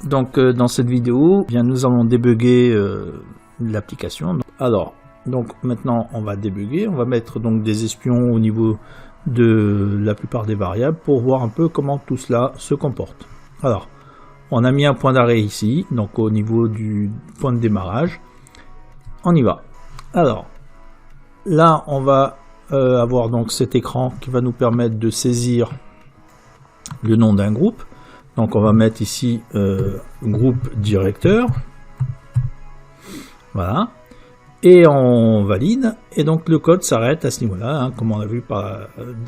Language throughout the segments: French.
Donc dans cette vidéo, nous allons débugger l'application. Alors, maintenant on va débugger, on va mettre donc des espions au niveau de la plupart des variables pour voir un peu comment tout cela se comporte. Alors, on a mis un point d'arrêt ici, donc au niveau du point de démarrage. On y va. Alors, là on va avoir donc cet écran qui va nous permettre de saisir le nom d'un groupe. Donc on va mettre ici groupe directeur, voilà, et on valide, et donc le code s'arrête à ce niveau-là, hein, comme on a vu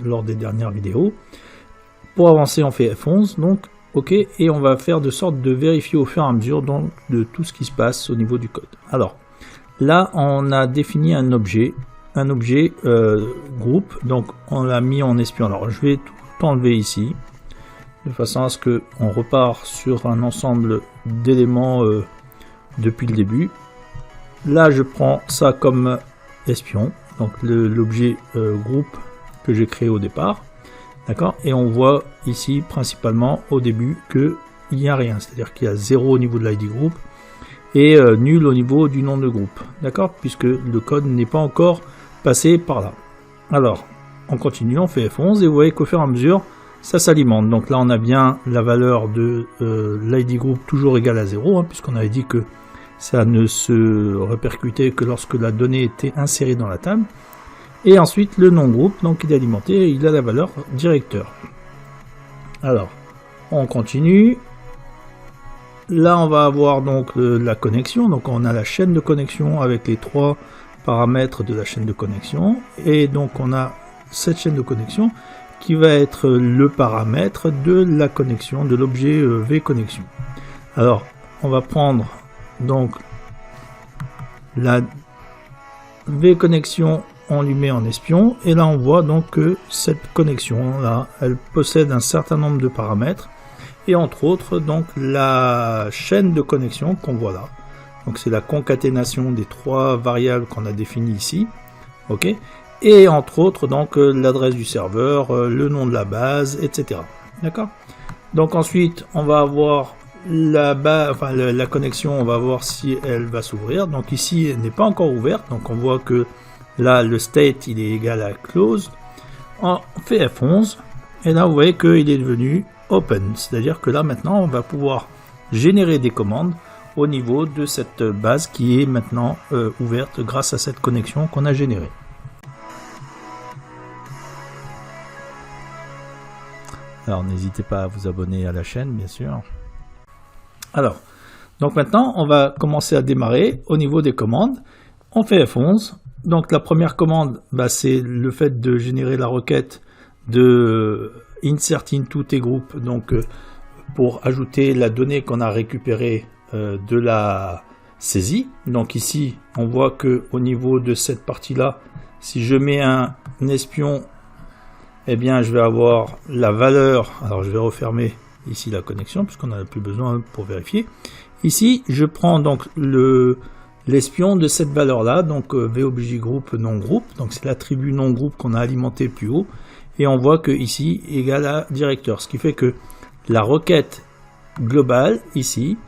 lors des dernières vidéos. Pour avancer, on fait F11, donc OK, et on va faire de sorte de vérifier au fur et à mesure donc, de tout ce qui se passe au niveau du code. Alors, là on a défini un objet groupe, donc on l'a mis en espion. Alors je vais tout enlever ici, de façon à ce que on repart sur un ensemble d'éléments depuis le début. Là je prends ça comme espion, donc l'objet groupe que j'ai créé au départ, d'accord, et on voit ici principalement au début que il n'y a rien, c'est-à-dire qu'il y a 0 au niveau de l'ID group et nul au niveau du nom de groupe, d'accord, puisque le code n'est pas encore passé par là. Alors on continue, on fait F11 et vous voyez qu'au fur et à mesure ça s'alimente. Donc là on a bien la valeur de l'ID group toujours égale à 0, hein, puisqu'on avait dit que ça ne se répercutait que lorsque la donnée était insérée dans la table. Et ensuite le nom groupe, donc il est alimenté et il a la valeur directeur. Alors on continue. Là on va avoir donc la connexion, donc on a la chaîne de connexion avec les 3 paramètres de la chaîne de connexion, et donc on a cette chaîne de connexion qui va être le paramètre de la connexion, de l'objet vConnexion. Alors on va prendre donc la vConnexion, on lui met en espion, et là on voit donc que cette connexion là, elle possède un certain nombre de paramètres, et entre autres donc la chaîne de connexion qu'on voit là. Donc c'est la concaténation des 3 variables qu'on a définies ici, ok, et entre autres donc l'adresse du serveur, le nom de la base, etc. D'accord. Donc ensuite on va avoir la connexion, on va voir si elle va s'ouvrir. Donc ici elle n'est pas encore ouverte, donc on voit que là le state il est égal à close. On fait F11 et là vous voyez qu'il est devenu open, c'est-à-dire que là maintenant on va pouvoir générer des commandes au niveau de cette base qui est maintenant ouverte grâce à cette connexion qu'on a générée. Alors n'hésitez pas à vous abonner à la chaîne, bien sûr. Alors, donc maintenant on va commencer à démarrer au niveau des commandes. On fait F11. Donc la première commande, c'est le fait de générer la requête de insert into tgroup, donc pour ajouter la donnée qu'on a récupérée de la saisie. Donc ici on voit que au niveau de cette partie là, si je mets un espion, eh bien je vais avoir la valeur. Alors je vais refermer ici la connexion puisqu'on n'en a plus besoin pour vérifier. Ici je prends donc l'espion de cette valeur là, donc VOBJ group non groupe, donc c'est l'attribut non groupe qu'on a alimenté plus haut, et on voit que ici égale à directeur, ce qui fait que la requête globale ici,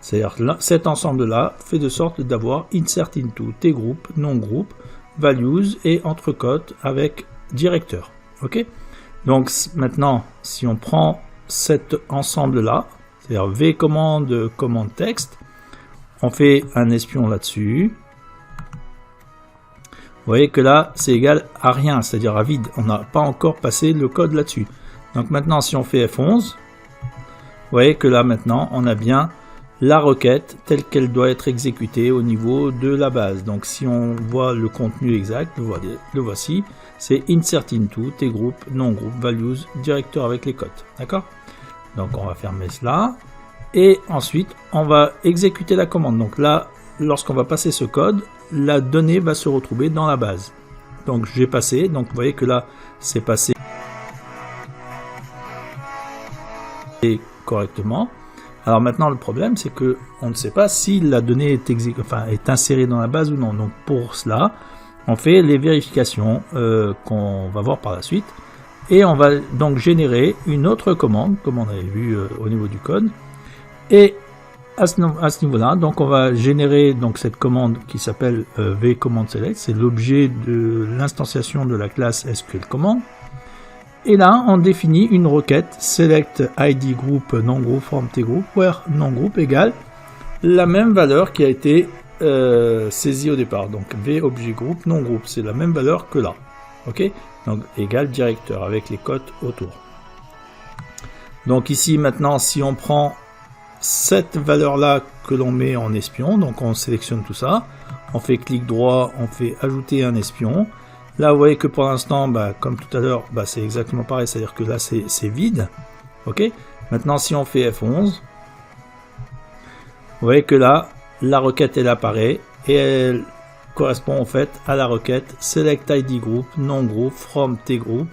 c'est-à-dire cet ensemble-là, fait de sorte d'avoir insert into tgroup, non-group, values et entrecôte avec directeur. Ok. Donc maintenant, si on prend cet ensemble-là, c'est-à-dire vcommande commande texte, on fait un espion là-dessus. Vous voyez que là, c'est égal à rien, c'est-à-dire à vide. On n'a pas encore passé le code là-dessus. Donc maintenant, si on fait F11, vous voyez que là maintenant, on a bien la requête telle qu'elle doit être exécutée au niveau de la base. Donc si on voit le contenu exact, le voici, c'est insert into tgroup non group values directeur avec les cotes. D'accord. Donc on va fermer cela et ensuite on va exécuter la commande. Donc là, lorsqu'on va passer ce code, la donnée va se retrouver dans la base. Donc j'ai passé, donc vous voyez que là c'est passé correctement. Alors maintenant le problème c'est que on ne sait pas si la donnée est insérée dans la base ou non. Donc pour cela on fait les vérifications qu'on va voir par la suite, et on va donc générer une autre commande comme on avait vu au niveau du code, Et à ce niveau-là, donc on va générer donc cette commande qui s'appelle vCommandSelect, c'est l'objet de l'instanciation de la classe SQL Command. Et là, on définit une requête select id group non group from tgroup where non group égale la même valeur qui a été saisie au départ. Donc vobjet group non group, c'est la même valeur que là. Ok, donc égale directeur avec les cotes autour. Donc ici maintenant, si on prend cette valeur-là que l'on met en espion, donc on sélectionne tout ça, on fait clic droit, on fait ajouter un espion. Là, vous voyez que pour l'instant, comme tout à l'heure, c'est exactement pareil, c'est-à-dire que là, c'est vide. Ok. Maintenant, si on fait F11, vous voyez que là, la requête, elle apparaît et elle correspond en fait à la requête select id group non group from tgroup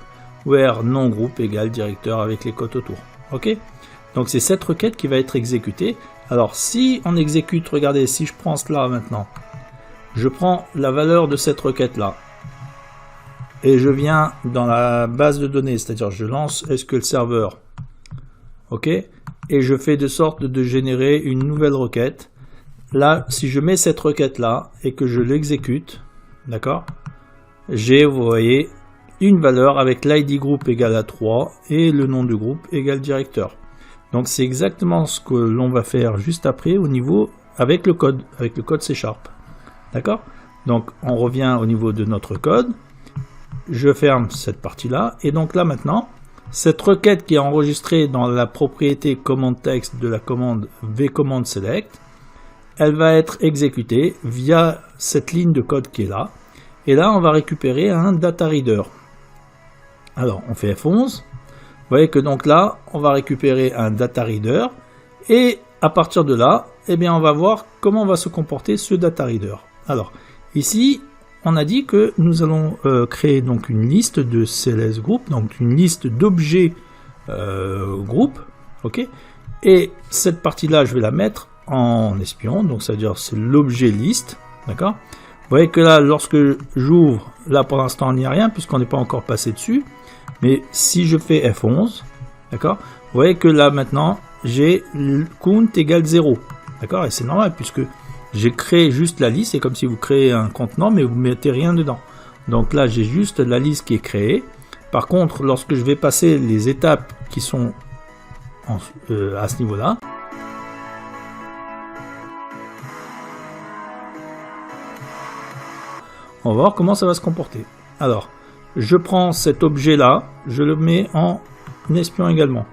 where non group égale directeur avec les cotes autour. Ok. Donc c'est cette requête qui va être exécutée. Alors si on exécute, regardez, si je prends cela maintenant, je prends la valeur de cette requête là et je viens dans la base de données, c'est-à-dire je lance SQL Server, ok, et je fais de sorte de générer une nouvelle requête. Là, si je mets cette requête là et que je l'exécute, d'accord, j'ai, vous voyez, une valeur avec l'id group égale à 3 et le nom du groupe égale directeur. Donc c'est exactement ce que l'on va faire juste après au niveau avec le code C#. D'accord? Donc on revient au niveau de notre code. Je ferme cette partie-là. Et donc là maintenant, cette requête qui est enregistrée dans la propriété command text de la commande vCommandSelect, elle va être exécutée via cette ligne de code qui est là. Et là, on va récupérer un data reader. Alors, on fait F11. Vous voyez que donc là, on va récupérer un data reader et à partir de là, eh bien, on va voir comment va se comporter ce data reader. Alors, ici, on a dit que nous allons créer donc une liste de CLS group, donc une liste d'objets groupe, ok. Et cette partie-là, je vais la mettre en espion, donc ça veut dire c'est l'objet liste, d'accord. Vous voyez que là, lorsque j'ouvre, là pour l'instant, il n'y a rien puisqu'on n'est pas encore passé dessus. Mais si je fais F11, d'accord, vous voyez que là maintenant, j'ai count égale 0. D'accord, et c'est normal puisque j'ai créé juste la liste. C'est comme si vous créez un contenant, mais vous ne mettez rien dedans. Donc là, j'ai juste la liste qui est créée. Par contre, lorsque je vais passer les étapes qui sont à ce niveau-là, on va voir comment ça va se comporter. Alors, je prends cet objet là, je le mets en espion également.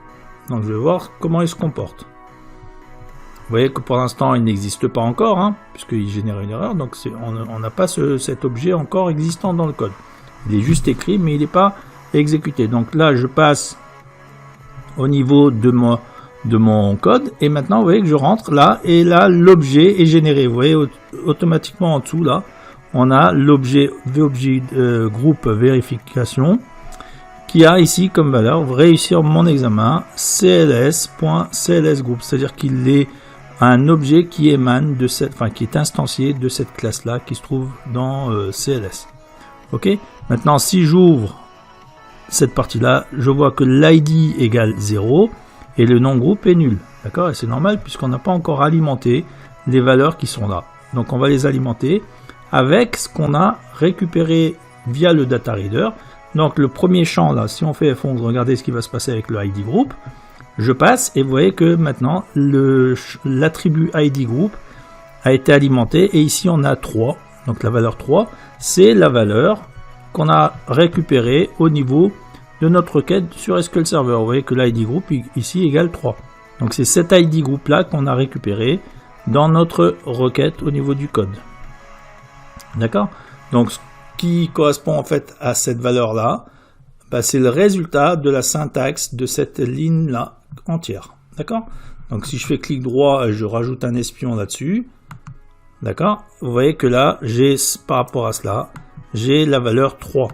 Donc je vais voir comment il se comporte. Vous voyez que pour l'instant il n'existe pas encore, hein, puisqu'il génère une erreur. Donc on n'a pas cet objet encore existant dans le code. Il est juste écrit mais il n'est pas exécuté. Donc là je passe au niveau de mon code. Et maintenant vous voyez que je rentre là et là l'objet est généré. Vous voyez automatiquement en dessous là. On a l'objet vobjet groupe vérification qui a ici comme valeur réussir mon examen cls.clsgroup, c'est-à-dire qu'il est un objet qui émane de cette, qui est instancié de cette classe là qui se trouve dans CLS. Ok. Maintenant si j'ouvre cette partie là, je vois que l'id égale 0 et le nom groupe est nul. D'accord, et c'est normal puisqu'on n'a pas encore alimenté les valeurs qui sont là. Donc on va les alimenter avec ce qu'on a récupéré via le data reader. Donc le premier champ là, si on fait F11, regardez ce qui va se passer avec le ID group. Je passe et vous voyez que maintenant l'attribut ID group a été alimenté et ici on a 3. Donc la valeur 3, c'est la valeur qu'on a récupérée au niveau de notre requête sur SQL Server. Vous voyez que l'ID group ici égale 3. Donc c'est cet ID group là qu'on a récupéré dans notre requête au niveau du code. D'accord? Donc ce qui correspond en fait à cette valeur là, c'est le résultat de la syntaxe de cette ligne là entière. D'accord? Donc si je fais clic droit, je rajoute un espion là-dessus. D'accord? Vous voyez que là, j'ai par rapport à cela, j'ai la valeur 3.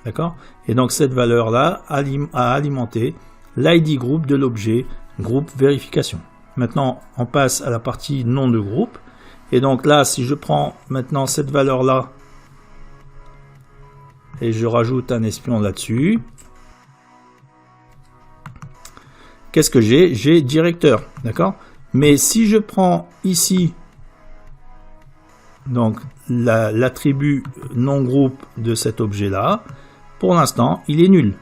D'accord? Et donc cette valeur là a alimenté l'ID group de l'objet groupe vérification. Maintenant, on passe à la partie nom de groupe. Et donc là, si je prends maintenant cette valeur-là et je rajoute un espion là-dessus, qu'est-ce que j'ai? J'ai directeur, d'accord? Mais si je prends ici donc l'attribut non groupe de cet objet là, pour l'instant il est nul,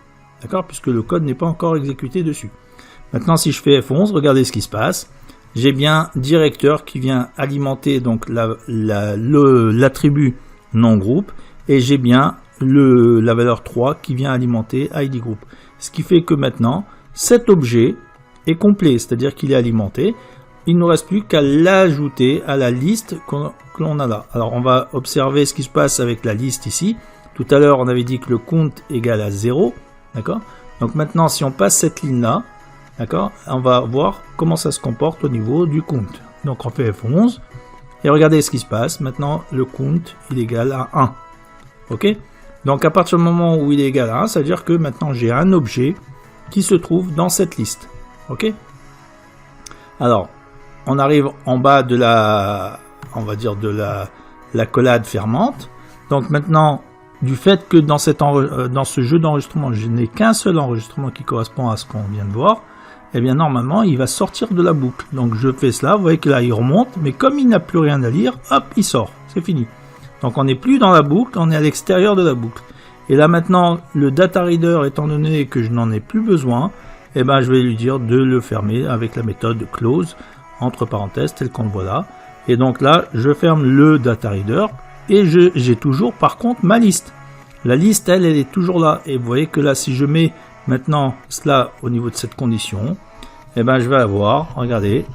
d'accord, puisque le code n'est pas encore exécuté dessus. Maintenant si je fais F11, regardez ce qui se passe. J'ai bien directeur qui vient alimenter donc l'attribut non groupe, et j'ai bien la valeur 3 qui vient alimenter ID group. Ce qui fait que maintenant cet objet est complet, c'est-à-dire qu'il est alimenté. Il ne nous reste plus qu'à l'ajouter à la liste que l'on a là. Alors on va observer ce qui se passe avec la liste ici. Tout à l'heure on avait dit que le count égale à 0, d'accord. Donc maintenant si on passe cette ligne là, d'accord, on va voir comment ça se comporte au niveau du count. Donc on fait F11 et regardez ce qui se passe. Maintenant le count il est égal à 1. Ok. Donc à partir du moment où il est égal à 1, ça veut dire que maintenant j'ai un objet qui se trouve dans cette liste. Ok. Alors on arrive en bas de on va dire de la collade fermante. Donc maintenant, du fait que dans ce jeu d'enregistrement, je n'ai qu'un seul enregistrement qui correspond à ce qu'on vient de voir, eh bien normalement, il va sortir de la boucle. Donc je fais cela, vous voyez que là, il remonte, mais comme il n'a plus rien à lire, hop, il sort, c'est fini. Donc on n'est plus dans la boucle, on est à l'extérieur de la boucle. Et là maintenant, le data reader, étant donné que je n'en ai plus besoin, eh ben, je vais lui dire de le fermer avec la méthode close, entre parenthèses, tel qu'on le voit là. Et donc là, je ferme le data reader et j'ai toujours par contre ma liste. La liste, elle est toujours là. Et vous voyez que là, si je mets maintenant cela au niveau de cette condition, eh ben, je vais avoir, regardez,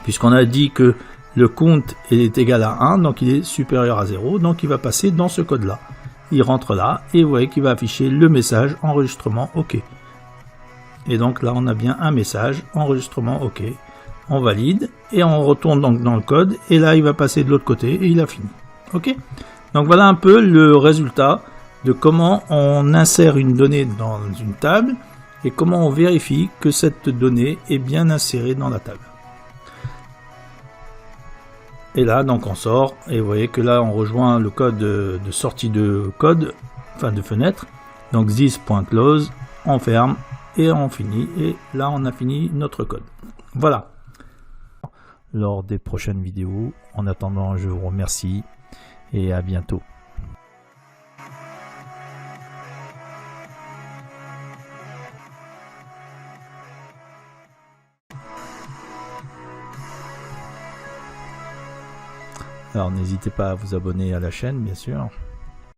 puisqu'on a dit que le count est égal à 1, donc il est supérieur à 0, donc il va passer dans ce code-là. Il rentre là et vous voyez qu'il va afficher le message enregistrement OK. Et donc là, on a bien un message enregistrement OK. On valide et on retourne donc dans le code et là il va passer de l'autre côté et il a fini. Ok. Donc voilà un peu le résultat de comment on insère une donnée dans une table et comment on vérifie que cette donnée est bien insérée dans la table. Et là donc on sort et vous voyez que là on rejoint le code de sortie de code, enfin de fenêtre. Donc this.close, on ferme et on finit et là on a fini notre code. Voilà. Lors des prochaines vidéos. En attendant, je vous remercie et à bientôt. Alors n'hésitez pas à vous abonner à la chaîne, bien sûr.